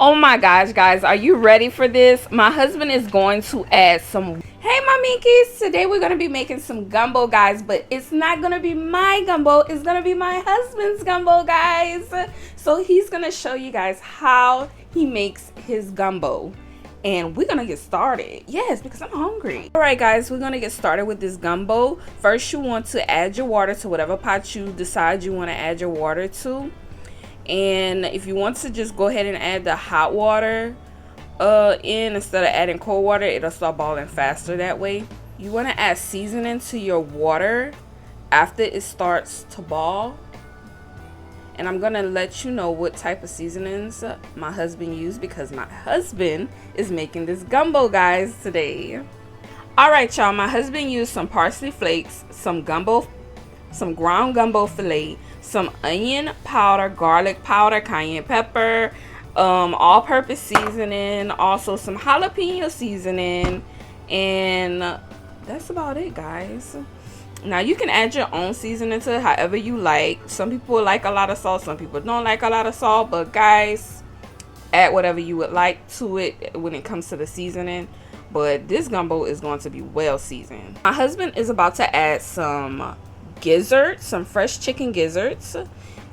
Oh my gosh, guys, are you ready for this? My husband is going to add some. Hey, my minkies, today we're going to be making some gumbo, guys, but it's not going to be my gumbo. It's going to be my husband's gumbo, guys. So he's going to show you guys how he makes his gumbo. And we're going to get started. Yes, because I'm hungry. All right, guys, we're going to get started with this gumbo. First, you want to add your water to whatever pot you decide you want to add your water to. And if you want to just go ahead and add the hot water in instead of adding cold water, it'll start boiling faster that way. You want to add seasoning to your water after it starts to boil. And I'm going to let you know what type of seasonings my husband used, because my husband is making this gumbo, guys, today. Alright, y'all, my husband used some parsley flakes, some ground gumbo filet, some onion powder, garlic powder, cayenne pepper, all-purpose seasoning, also some jalapeno seasoning, and that's about it, guys. Now you can add your own seasoning to it however you like. Some people like a lot of salt, some people don't like a lot of salt, but guys, add whatever you would like to it when it comes to the seasoning. But this gumbo is going to be well seasoned. My husband is about to add some gizzards, some fresh chicken gizzards,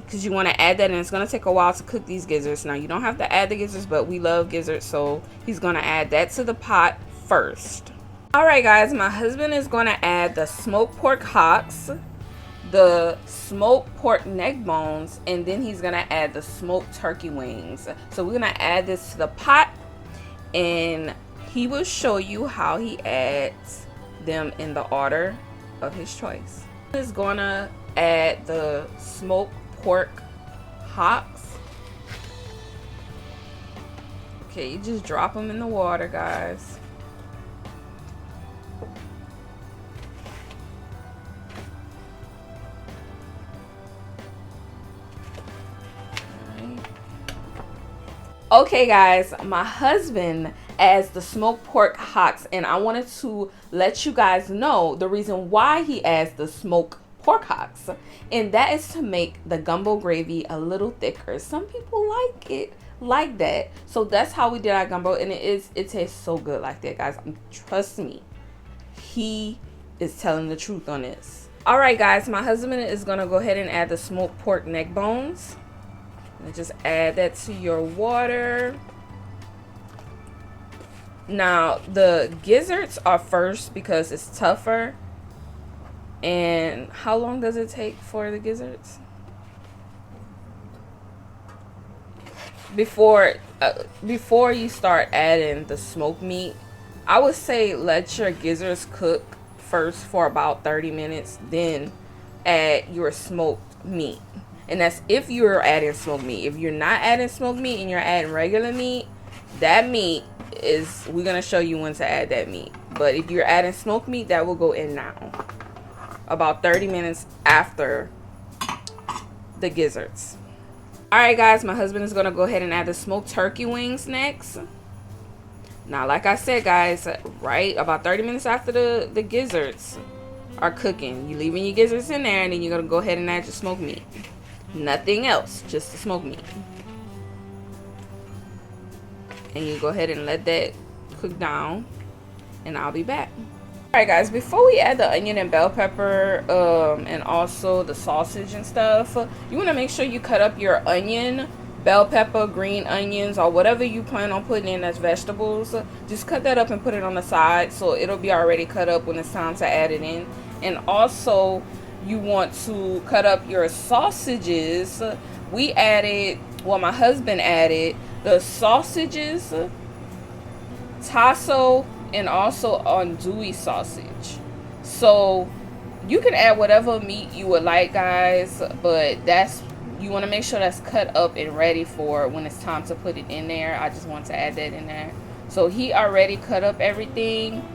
because you want to add that, and it's going to take a while to cook these gizzards. Now you don't have to add the gizzards, but we love gizzards, so he's going to add that to the pot first. Alright, guys, my husband is going to add the smoked pork hocks, the smoked pork neck bones, and then he's going to add the smoked turkey wings. So we're going to add this to the pot, and he will show you how he adds them in the order of his choice. Is gonna add the smoked pork hocks. Okay, you just drop them in the water, guys. Okay, guys, my husband adds the smoked pork hocks, and I wanted to let you guys know the reason why he adds the smoked pork hocks, and that is to make the gumbo gravy a little thicker. Some people like it like that, so that's how we did our gumbo, and it tastes so good like that, guys. Trust me, he is telling the truth on this. All right, guys, my husband is gonna go ahead and add the smoked pork neck bones. And just add that to your water. Now the gizzards are first because it's tougher. And how long does it take for the gizzards? Before you start adding the smoked meat, I would say let your gizzards cook first for about 30 minutes, then add your smoked meat. And that's if you're adding smoked meat. If you're not adding smoked meat and you're adding regular meat, that meat is, we're going to show you when to add that meat. But if you're adding smoked meat, that will go in now. About 30 minutes after the gizzards. Alright, guys, my husband is going to go ahead and add the smoked turkey wings next. Now, like I said, guys, right about 30 minutes after the gizzards are cooking, you're leaving your gizzards in there, and then you're going to go ahead and add your smoked meat. Nothing else, just the smoked meat. And you go ahead and let that cook down, and I'll be back. Alright, guys, before we add the onion and bell pepper and also the sausage and stuff, you want to make sure you cut up your onion, bell pepper, green onions, or whatever you plan on putting in as vegetables. Just cut that up and put it on the side so it'll be already cut up when it's time to add it in. And also you want to cut up your sausages. We added, well, my husband added the sausages, tasso, and also andouille sausage. So you can add whatever meat you would like, guys, but that's, you want to make sure that's cut up and ready for when it's time to put it in there. I just want to add that in there. So he already cut up everything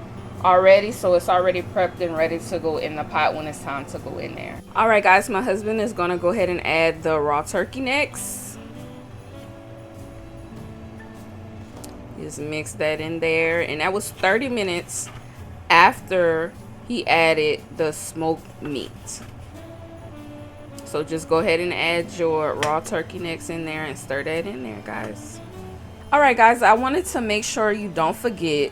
already, so it's already prepped and ready to go in the pot when it's time to go in there. All right, guys, my husband is gonna go ahead and add the raw turkey necks. Just mix that in there, and that was 30 minutes after he added the smoked meat. So just go ahead and add your raw turkey necks in there and stir that in there, guys. Alright guys, I wanted to make sure you don't forget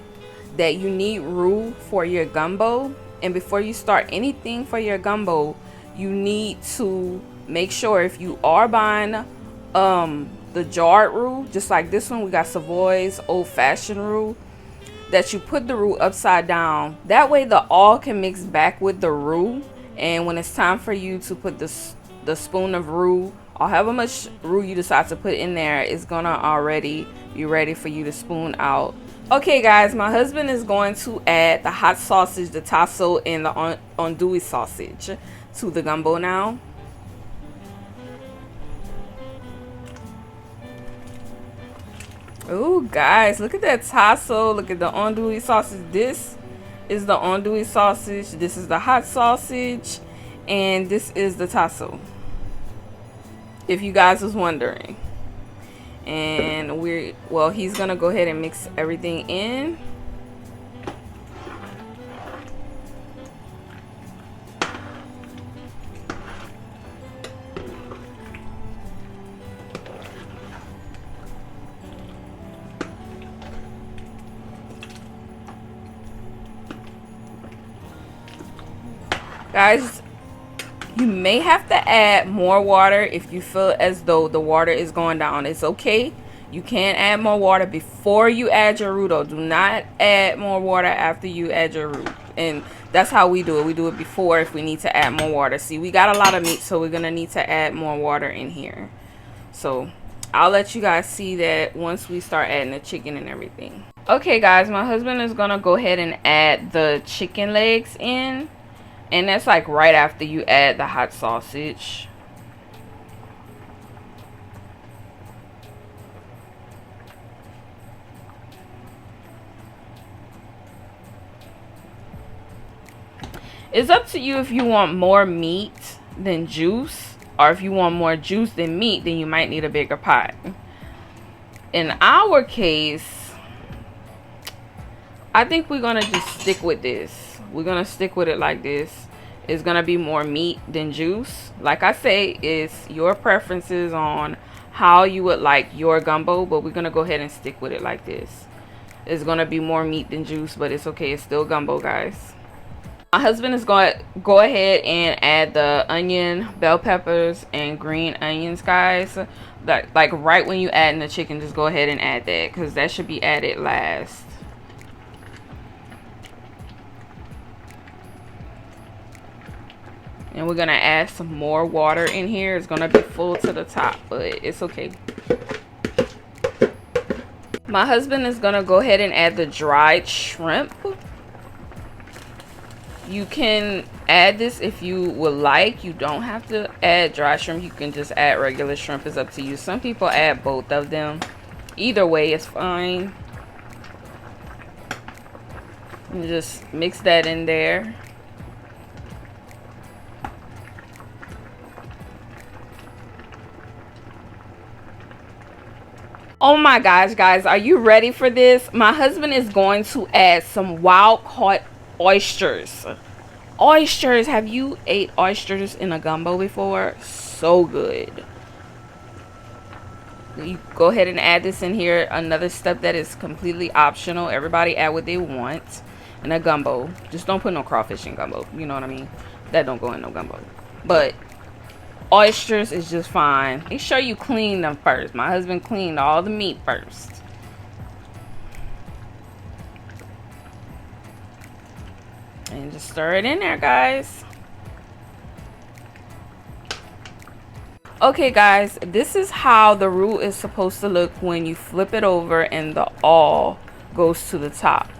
that you need roux for your gumbo. And before you start anything for your gumbo, you need to make sure if you are buying the jarred roux, just like this one, we got Savoy's old-fashioned roux, that you put the roux upside down. That way the oil can mix back with the roux, and when it's time for you to put the spoon of roux or however much roux you decide to put in there, it's gonna already be ready for you to spoon out. Okay guys, my husband is going to add the hot sausage, the tasso, and the andouille sausage to the gumbo now. Oh guys, look at that tasso, look at the andouille sausage. This is the andouille sausage, this is the hot sausage, and this is the tasso, if you guys was wondering. And he's gonna go ahead and mix everything in. Guys, you may have to add more water if you feel as though the water is going down. It's okay. You can add more water before you add your roux though. Do not add more water after you add your roux. And that's how we do it. We do it before if we need to add more water. See, we got a lot of meat, so we're going to need to add more water in here. So I'll let you guys see that once we start adding the chicken and everything. Okay guys, my husband is going to go ahead and add the chicken legs in. And that's like right after you add the hot sausage. It's up to you if you want more meat than juice, or if you want more juice than meat, then you might need a bigger pot. In our case, I think we're gonna just stick with this. We're gonna stick with it like this. It's gonna be more meat than juice. Like I say, it's your preferences on how you would like your gumbo, but we're gonna go ahead and stick with it like this. It's gonna be more meat than juice, but it's okay. It's still gumbo, guys. My husband is going to go ahead and add the onion, bell peppers, and green onions, guys. Like right when you add in the chicken, just go ahead and add that, because that should be added last. And we're going to add some more water in here. It's going to be full to the top, but it's okay. My husband is going to go ahead and add the dried shrimp. You can add this if you would like. You don't have to add dry shrimp. You can just add regular shrimp. It's up to you. Some people add both of them. Either way is fine. And just mix that in there. Oh my gosh, guys, are you ready for this? My husband is going to add some wild caught oysters. Oysters, have you ate oysters in a gumbo before? So good. You go ahead and add this in here. Another step that is completely optional. Everybody add what they want in a gumbo. Just don't put no crawfish in gumbo. You know what I mean? That don't go in no gumbo. But oysters is just fine. Make sure you clean them first. My husband cleaned all the meat first. And just stir it in there, guys. Okay, guys, this is how the roux is supposed to look when you flip it over and the oil goes to the top.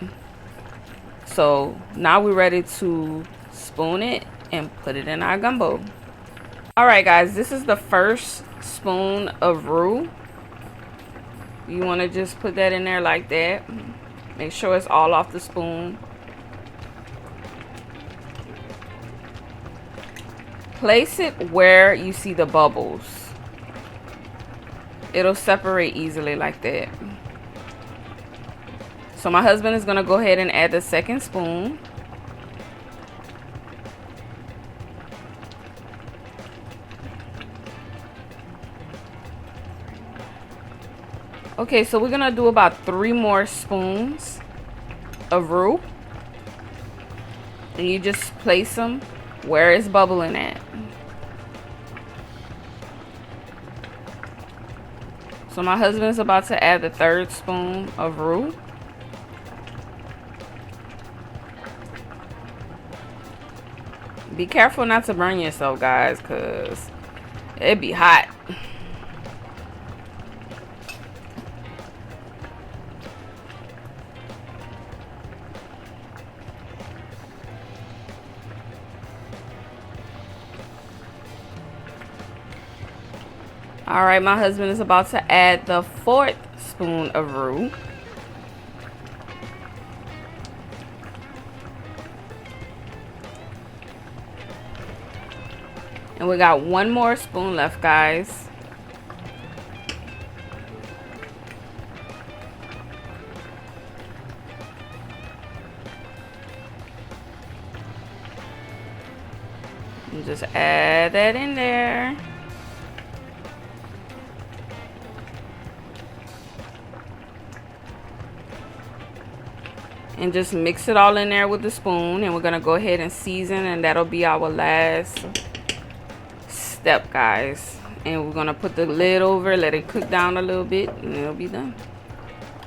So now we're ready to spoon it and put it in our gumbo. Alright guys, this is the first spoon of roux. You want to just put that in there like that. Make sure it's all off the spoon. Place it where you see the bubbles. It'll separate easily like that. So my husband is going to go ahead and add the second spoon. Okay, so we're gonna do about 3 more spoons of roux. And you just place them where it's bubbling at. So my husband's about to add the 3rd spoon of roux. Be careful not to burn yourself, guys, because it'd be hot. All right, my husband is about to add the 4th spoon of roux. And we got 1 more spoon left, guys. And just add that in there. And just mix it all in there with the spoon, and we're gonna go ahead and season, and that'll be our last step, guys. And we're gonna put the lid over, let it cook down a little bit, and it'll be done.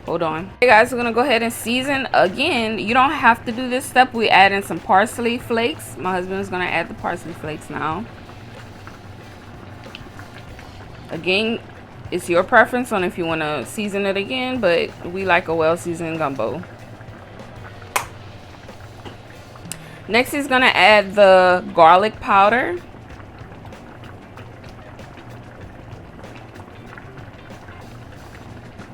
Hold on. Hey guys, we're gonna go ahead and season again. You don't have to do this step. We add in some parsley flakes. My husband's gonna add the parsley flakes now. Again, it's your preference on if you want to season it again, but we like a well-seasoned gumbo. Next, he's gonna add the garlic powder.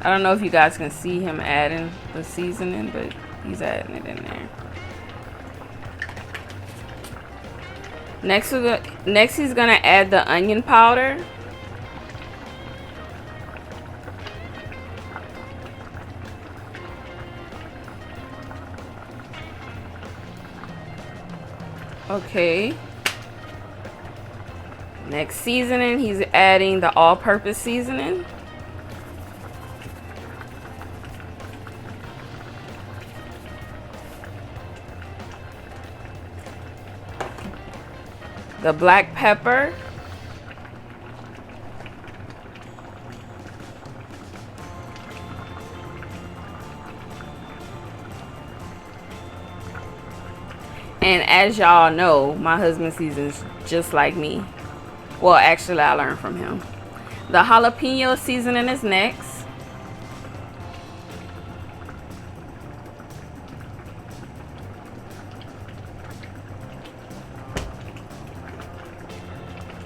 I don't know if you guys can see him adding the seasoning, but he's adding it in there. Next he's gonna add the onion powder. Okay. Next seasoning, he's adding the all-purpose seasoning. The black pepper. And as y'all know, my husband seasons just like me. Well, actually, I learned from him. The jalapeno seasoning is next.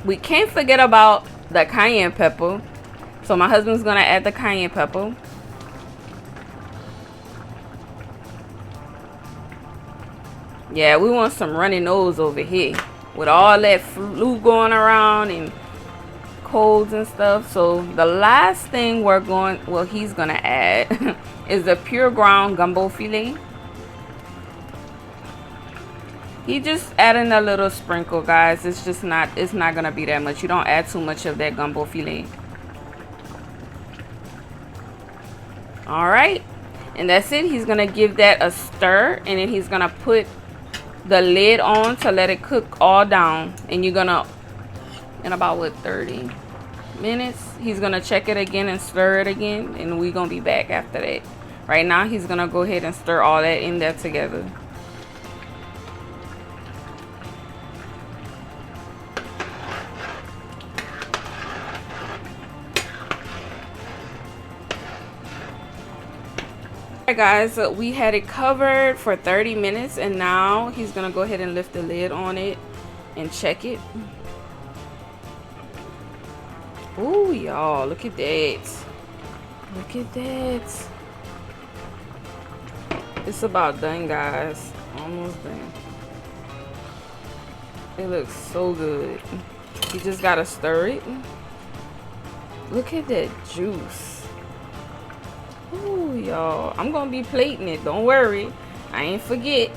We can't forget about the cayenne pepper. So my husband's gonna add the cayenne pepper. Yeah, we want some runny nose over here with all that flu going around and colds and stuff. So the last thing he's gonna add is the pure ground gumbo filet. He just adding a little sprinkle, guys. It's not gonna be that much. You don't add too much of that gumbo filet. All right, and that's it. He's gonna give that a stir, and then he's gonna put the lid on to let it cook all down. And you're gonna, in about 30 minutes, he's gonna check it again and stir it again, and we're gonna be back after that. Right now, he's gonna go ahead and stir all that in there together. Alright guys, so we had it covered for 30 minutes, and now he's gonna go ahead and lift the lid on it and check it. Ooh, y'all, look at that. Look at that. It's about done, guys. Almost done. It looks so good. You just gotta stir it. Look at that juice. Ooh, y'all, I'm gonna be plating it, don't worry. I ain't forget.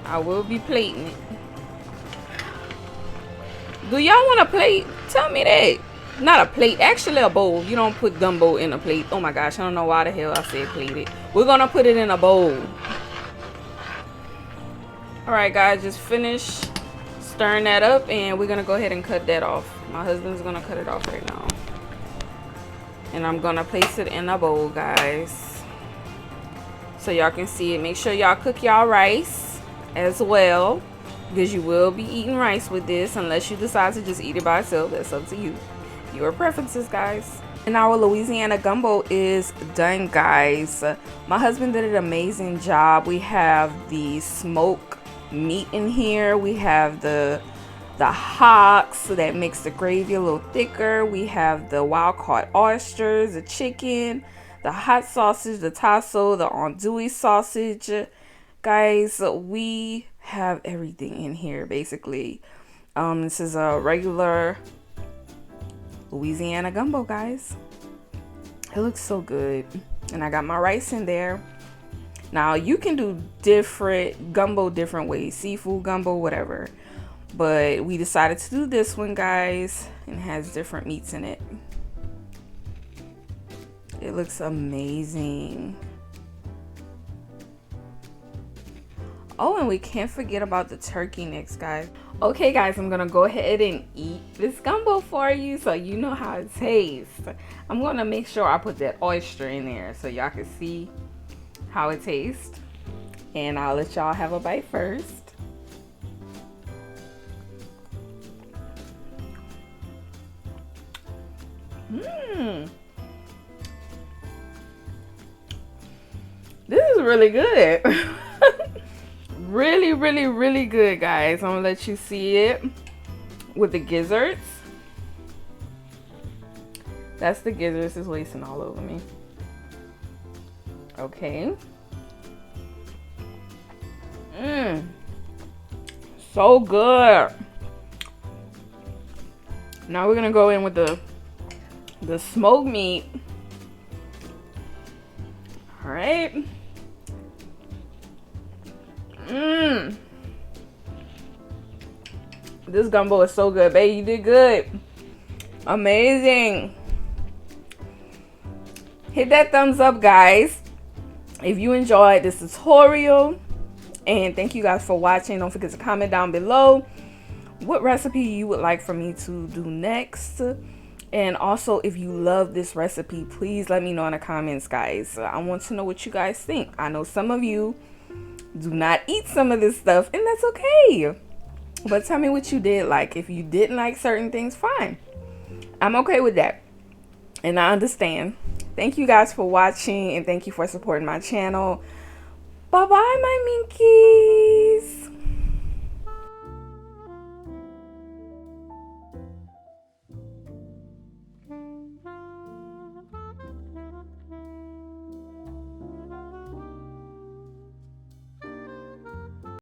I will be plating it. Do y'all want to plate? Tell me that. not a plate, actually a bowl. You don't put gumbo in a plate. Oh my gosh, I don't know why the hell I said plated. We're gonna put it in a bowl. All right, guys, just finish stirring that up, and we're gonna go ahead and cut that off. My husband's gonna cut it off right now, and I'm gonna place it in a bowl, guys, so y'all can see it. Make sure y'all cook y'all rice as well, because you will be eating rice with this, unless you decide to just eat it by itself. That's up to you, your preferences, guys. And our Louisiana gumbo is done, guys. My husband did an amazing job. We have the smoked meat in here. We have the hocks that makes the gravy a little thicker. We have the wild caught oysters, the chicken, the hot sausage, the tasso, the andouille sausage. Guys, we have everything in here basically. This is a regular Louisiana gumbo, guys. It looks so good. And I got my rice in there. Now you can do different gumbo different ways, seafood gumbo, whatever, but we decided to do this one, guys, and it has different meats in it. It looks amazing. Oh, and we can't forget about the turkey necks, guys. Okay, guys, I'm gonna go ahead and eat this gumbo for you so you know how it tastes. I'm gonna make sure I put that oyster in there so y'all can see how it tastes, and I'll let y'all have a bite first. This is really good. Really good, guys. I'm gonna let you see it with the gizzards. That's the gizzards. It's wasting all over me. Okay. So good. Now we're gonna go in with the smoked meat. All right. This gumbo is so good, babe. You did good. Amazing. Hit that thumbs up, guys, if you enjoyed this tutorial, and thank you guys for watching. Don't forget to comment down below what recipe you would like for me to do next, and also if you love this recipe, please let me know in the comments, guys. I want to know what you guys think. I know some of you do not eat some of this stuff, and that's okay, but tell me what you did like. If you didn't like certain things, fine, I'm okay with that, and I understand. Thank you guys for watching, and thank you for supporting my channel. Bye bye, my minkies.